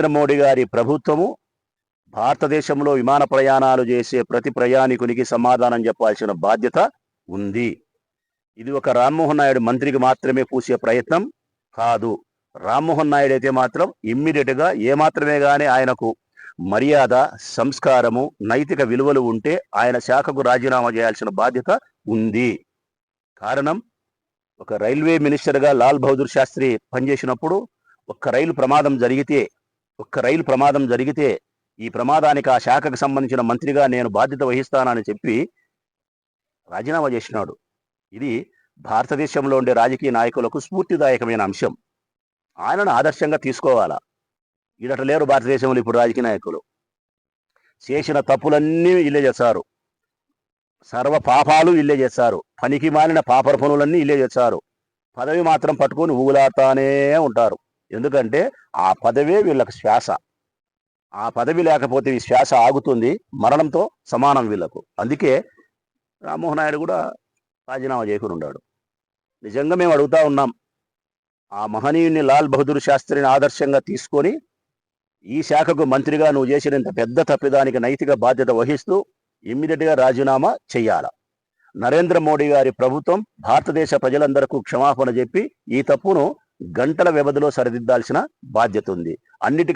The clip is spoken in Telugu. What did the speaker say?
నరేంద్ర మోడీ గారి ప్రభుత్వము భారతదేశంలో విమాన ప్రయాణాలు చేసే ప్రతి ప్రయాణికునికి సమాధానం చెప్పాల్సిన బాధ్యత ఉంది. ఇది ఒక రామ్మోహన్ నాయుడు మంత్రికి మాత్రమే పూసే ప్రయత్నం కాదు. రామ్మోహన్ నాయుడు అయితే మాత్రం ఇమ్మీడియట్గా ఏమాత్రమే కానీ ఆయనకు మర్యాద, సంస్కారము, నైతిక విలువలు ఉంటే ఆయన శాఖకు రాజీనామా చేయాల్సిన బాధ్యత ఉంది. కారణం, ఒక రైల్వే మినిస్టర్గా లాల్ బహదూర్ శాస్త్రి పనిచేసినప్పుడు ఒక్క రైలు ప్రమాదం జరిగితే ఈ ప్రమాదానికి ఆ శాఖకు సంబంధించిన మంత్రిగా నేను బాధ్యత వహిస్తానని చెప్పి రాజీనామా చేసినాడు. ఇది భారతదేశంలో ఉండే రాజకీయ నాయకులకు స్ఫూర్తిదాయకమైన అంశం. ఆయనను ఆదర్శంగా తీసుకోవాలా. ఈడట లేరు భారతదేశంలో ఇప్పుడు రాజకీయ నాయకులు. చేసిన తప్పులన్నీ ఇల్లే చేస్తారు, సర్వ పాపాలు ఇల్లే చేస్తారు, పనికి మాలిన పాపర పనులన్నీ ఇల్లే చేస్తారు. పదవి మాత్రం పట్టుకొని ఊగులాడుతానే ఉంటారు. ఎందుకంటే ఆ పదవే వీళ్ళకి శ్వాస. ఆ పదవి లేకపోతే ఈ శ్వాస ఆగుతుంది, మరణంతో సమానం వీళ్ళకు. అందుకే రామ్మోహన్ నాయుడు కూడా రాజీనామా చేయకుండా ఉన్నాడు. నిజంగా మేము అడుగుతా ఉన్నాం, ఆ మహనీయుని లాల్ బహదూర్ శాస్త్రిని ఆదర్శంగా తీసుకొని ఈ శాఖకు మంత్రిగా నువ్వు చేసిన ఇంత పెద్ద తప్పిదానికి నైతిక బాధ్యత వహిస్తూ ఇమ్మీడియట్గా రాజీనామా చెయ్యాల. నరేంద్ర మోడీ గారి ప్రభుత్వం భారతదేశ ప్రజలందరికీ క్షమాపణ చెప్పి ఈ తప్పును గంటల వ్యవధిలో సరిదిద్దాల్సిన బాధ్యత ఉంది. అన్నిటి